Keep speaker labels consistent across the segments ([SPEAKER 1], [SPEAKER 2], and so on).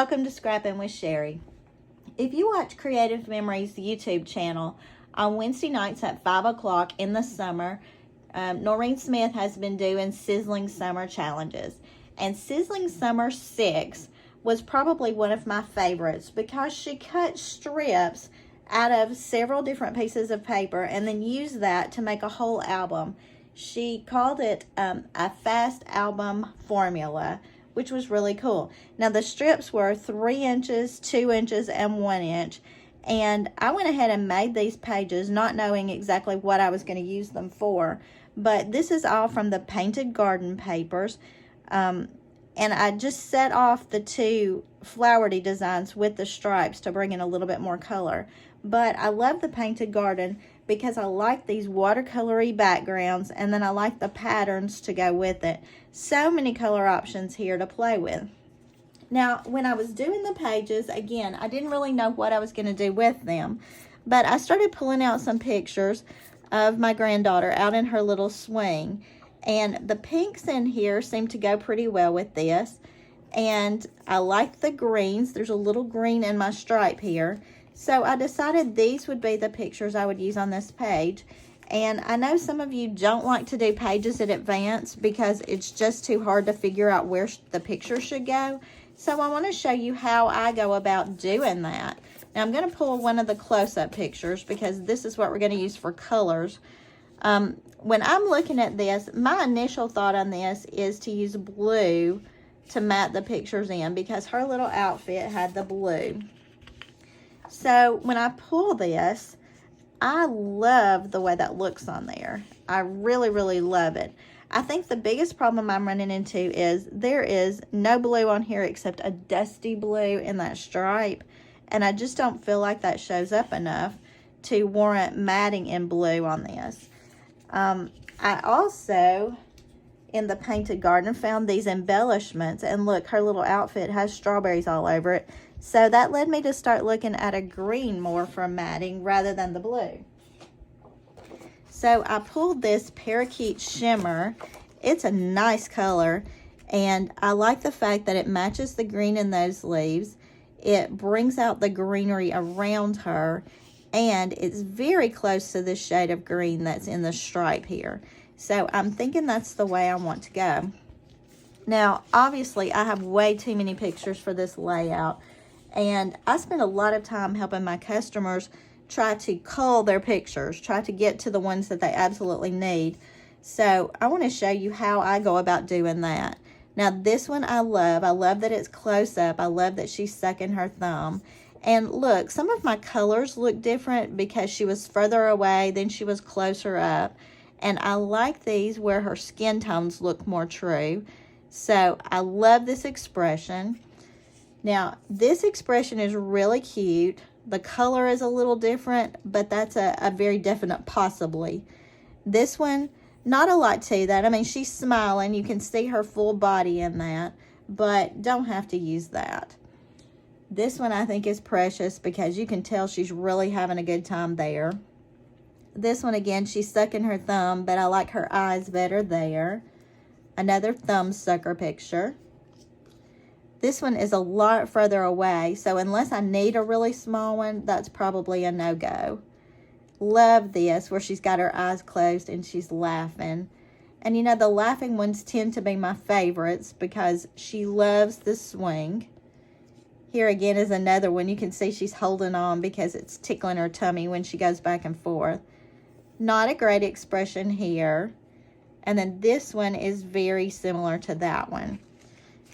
[SPEAKER 1] Welcome to Scrapping with Sherry. If you watch Creative Memories YouTube channel on Wednesday nights at 5 o'clock in the summer, Noreen Smith has been doing Sizzling Summer Challenges. And Sizzling Summer 6 was probably one of my favorites because she cut strips out of several different pieces of paper and then used that to make a whole album. She called it a fast album formula, which was really cool. Now the strips were 3 inches, 2 inches, and 1 inch. And I went ahead and made these pages not knowing exactly what I was going to use them for. But this is all from the Painted Garden papers. And I just set off the 2 flowery designs with the stripes to bring in a little bit more color. But I love the Painted Garden because I like these watercolory backgrounds, and then I like the patterns to go with it. So many color options here to play with. Now, when I was doing the pages, again, I didn't really know what I was going to do with them, but I started pulling out some pictures of my granddaughter out in her little swing, and the pinks in here seem to go pretty well with this, and I like the greens. There's a little green in my stripe here. So I decided these would be the pictures I would use on this page. And I know some of you don't like to do pages in advance because it's just too hard to figure out where the picture should go. So I want to show you how I go about doing that. Now I'm going to pull one of the close-up pictures because this is what we're going to use for colors. When I'm looking at this, my initial thought on this is to use blue to mat the pictures in because her little outfit had the blue. So when I pull this, I love the way that looks on there. I really, really love it. I think the biggest problem I'm running into is there is no blue on here except a dusty blue in that stripe. And I just don't feel like that shows up enough to warrant matting in blue on this. I also, in the Painted Garden, found these embellishments. And look, her little outfit has strawberries all over it. So that led me to start looking at a green more for matting rather than the blue. So I pulled this Parakeet Shimmer. It's a nice color, and I like the fact that it matches the green in those leaves. It brings out the greenery around her, and it's very close to the shade of green that's in the stripe here. So I'm thinking that's the way I want to go. Now, obviously, I have way too many pictures for this layout. And I spend a lot of time helping my customers try to cull their pictures, try to get to the ones that they absolutely need. So I want to show you how I go about doing that. Now this one I love. I love that it's close up. I love that she's sucking her thumb. And look, some of my colors look different because she was further away, then she was closer up. And I like these where her skin tones look more true. So I love this expression. Now, this expression is really cute. The color is a little different, but that's a very definite possibly. This one, not a lot to that. I mean, she's smiling. You can see her full body in that, but don't have to use that. This one I think is precious because you can tell she's really having a good time there. This one, again, she's sucking her thumb, but I like her eyes better there. Another thumb sucker picture. This one is a lot further away, so unless I need a really small one, that's probably a no-go. Love this, where she's got her eyes closed and she's laughing. And you know, the laughing ones tend to be my favorites because she loves the swing. Here again is another one. You can see she's holding on because it's tickling her tummy when she goes back and forth. Not a great expression here. And then this one is very similar to that one.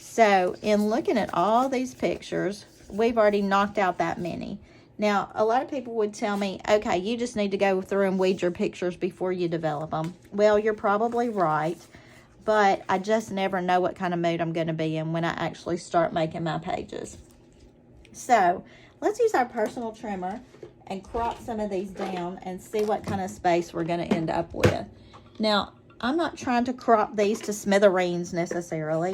[SPEAKER 1] So in looking at all these pictures, we've already knocked out that many. Now, a lot of people would tell me, okay, you just need to go through and weed your pictures before you develop them. Well, you're probably right, but I just never know what kind of mood I'm going to be in when I actually start making my pages. So let's use our personal trimmer and crop some of these down and see what kind of space we're going to end up with. Now, I'm not trying to crop these to smithereens necessarily.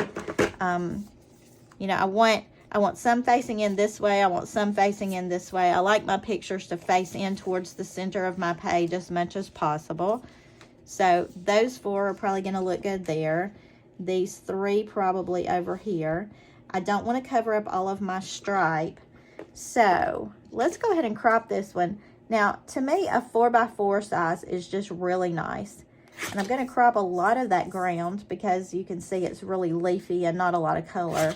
[SPEAKER 1] You know, I want some facing in this way. I want some facing in this way. I like my pictures to face in towards the center of my page as much as possible. So those 4 are probably going to look good there. These 3 probably over here. I don't want to cover up all of my stripe. So let's go ahead and crop this one. Now, to me, a 4x4 size is just really nice. And I'm going to crop a lot of that ground because you can see it's really leafy and not a lot of color.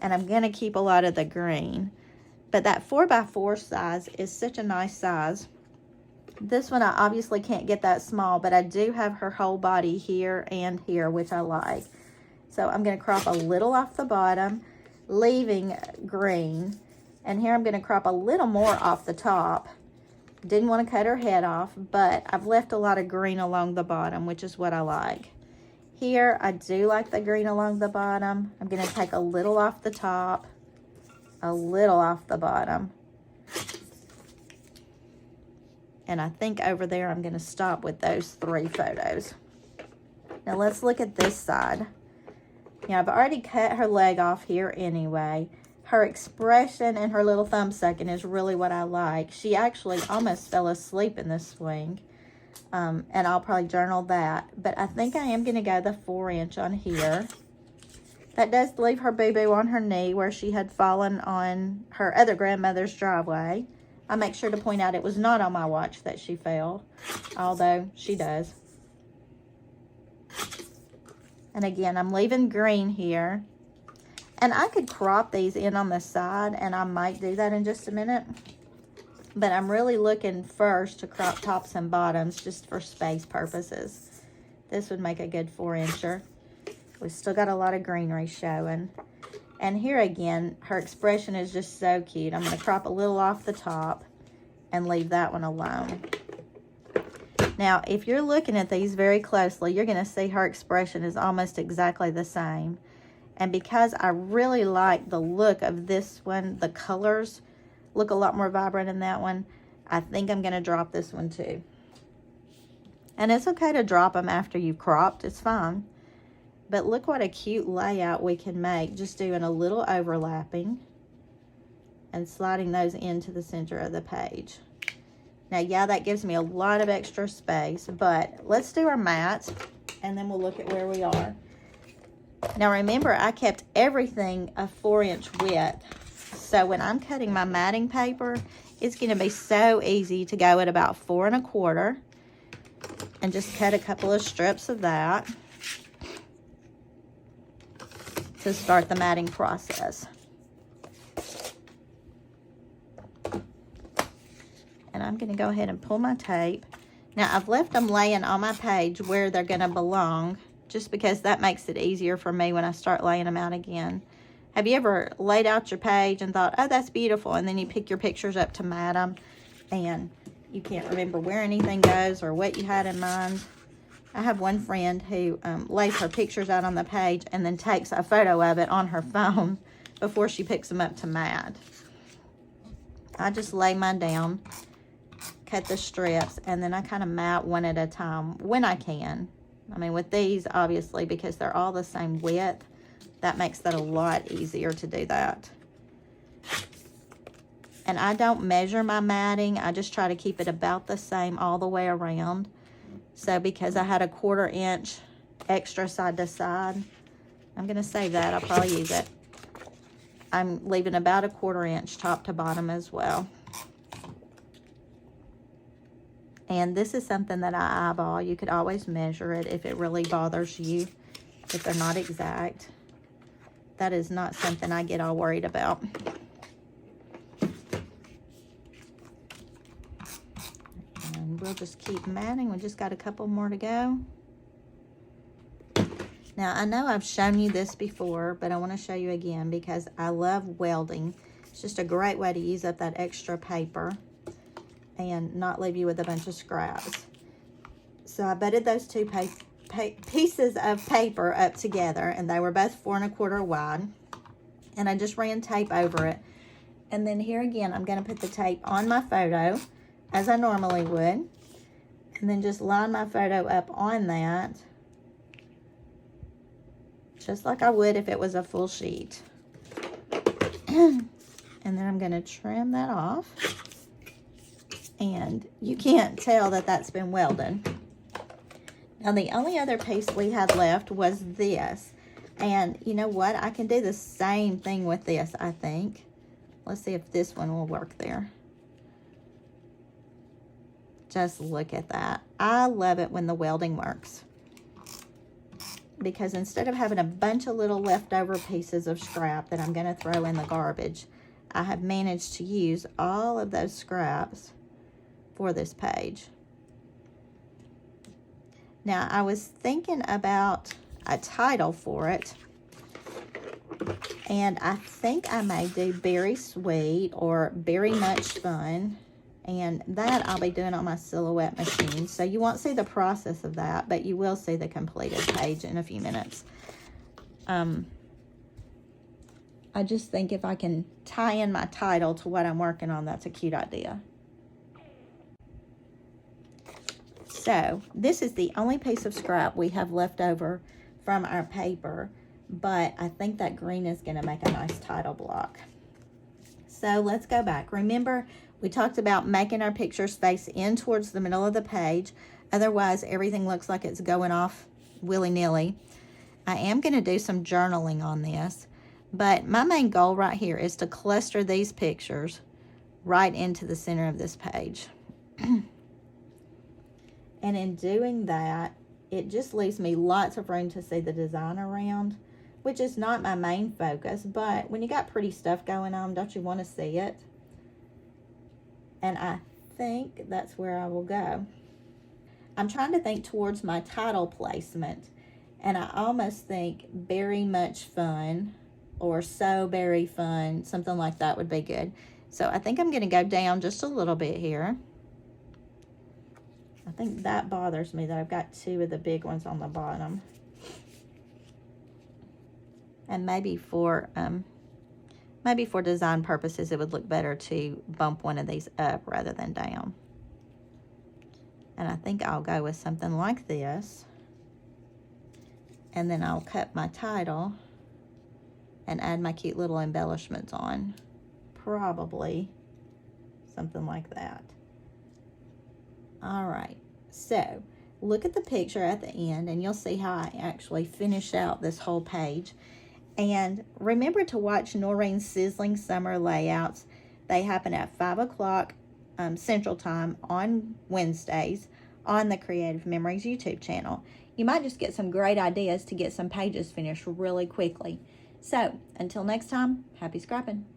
[SPEAKER 1] And I'm going to keep a lot of the green. But that 4x4 size is such a nice size. This one, I obviously can't get that small, but I do have her whole body here and here, which I like. So I'm going to crop a little off the bottom, leaving green. And here I'm going to crop a little more off the top. Didn't want to cut her head off, but I've left a lot of green along the bottom, which is what I like. Here, I do like the green along the bottom. I'm going to take a little off the top, a little off the bottom. And I think over there, I'm going to stop with those 3 photos. Now, let's look at this side. Now, I've already cut her leg off here anyway. Her expression and her little thumb sucking is really what I like. She actually almost fell asleep in this swing. And I'll probably journal that. But I think I am going to go the 4-inch on here. That does leave her boo-boo on her knee where she had fallen on her other grandmother's driveway. I make sure to point out it was not on my watch that she fell, although she does. And again, I'm leaving green here. And I could crop these in on the side, and I might do that in just a minute. But I'm really looking first to crop tops and bottoms just for space purposes. This would make a good 4-incher. We've still got a lot of greenery showing. And here again, her expression is just so cute. I'm going to crop a little off the top and leave that one alone. Now, if you're looking at these very closely, you're going to see her expression is almost exactly the same. And because I really like the look of this one, the colors look a lot more vibrant in that one, I think I'm going to drop this one too. And it's okay to drop them after you've cropped. It's fine. But look what a cute layout we can make just doing a little overlapping and sliding those into the center of the page. Now, yeah, that gives me a lot of extra space, but let's do our mat and then we'll look at where we are. Now, remember, I kept everything a 4-inch width. So when I'm cutting my matting paper, it's going to be so easy to go at about 4 1/4 and just cut a couple of strips of that to start the matting process. And I'm going to go ahead and pull my tape. Now, I've left them laying on my page where they're going to belong, just because that makes it easier for me when I start laying them out again. Have you ever laid out your page and thought, oh, that's beautiful, and then you pick your pictures up to mat them, and you can't remember where anything goes or what you had in mind? I have one friend who lays her pictures out on the page and then takes a photo of it on her phone before she picks them up to mat. I just lay mine down, cut the strips, and then I kind of mat one at a time when I can. I mean, with these, obviously, because they're all the same width, that makes that a lot easier to do that. And I don't measure my matting. I just try to keep it about the same all the way around. So because I had a 1/4 inch extra side to side, I'm going to save that. I'll probably use it. I'm leaving about a 1/4 inch top to bottom as well. And this is something that I eyeball. You could always measure it if it really bothers you, if they're not exact. That is not something I get all worried about. And we'll just keep matting. We just got a couple more to go. Now, I know I've shown you this before, but I want to show you again because I love welding. It's just a great way to use up that extra paper and not leave you with a bunch of scraps. So I butted those two pieces of paper up together, and they were both 4 1/4 wide, and I just ran tape over it. And then here again, I'm going to put the tape on my photo as I normally would, and then just line my photo up on that just like I would if it was a full sheet. And then I'm going to trim that off. And you can't tell that that's been welded. Now, the only other piece we had left was this. And you know what? I can do the same thing with this, I think. Let's see if this one will work there. Just look at that. I love it when the welding works, because instead of having a bunch of little leftover pieces of scrap that I'm going to throw in the garbage, I have managed to use all of those scraps for this page. Now, I was thinking about a title for it, and I think I may do Berry Sweet or Berry Much Fun, and that I'll be doing on my Silhouette machine. So you won't see the process of that, but you will see the completed page in a few minutes. I just think if I can tie in my title to what I'm working on, that's a cute idea. So this is the only piece of scrap we have left over from our paper, but I think that green is going to make a nice title block. So let's go back. Remember, we talked about making our pictures face in towards the middle of the page. Otherwise, everything looks like it's going off willy-nilly. I am going to do some journaling on this, but my main goal right here is to cluster these pictures right into the center of this page. And in doing that, it just leaves me lots of room to see the design around, which is not my main focus, but when you got pretty stuff going on, don't you want to see it? And I think that's where I will go. I'm trying to think towards my title placement, and I almost think Berry Much Fun or So Berry Fun, something like that would be good. So I think I'm going to go down just a little bit here. I think that bothers me that I've got two of the big ones on the bottom. And maybe for design purposes, it would look better to bump one of these up rather than down. And I think I'll go with something like this. And then I'll cut my title and add my cute little embellishments on. Probably something like that. All right, so look at the picture at the end and you'll see how I actually finish out this whole page. And remember to watch Noreen's Sizzling Summer Layouts. They happen at 5 o'clock Central Time on Wednesdays on the Creative Memories YouTube channel. You might just get some great ideas to get some pages finished really quickly. So, until next time, happy scrapping.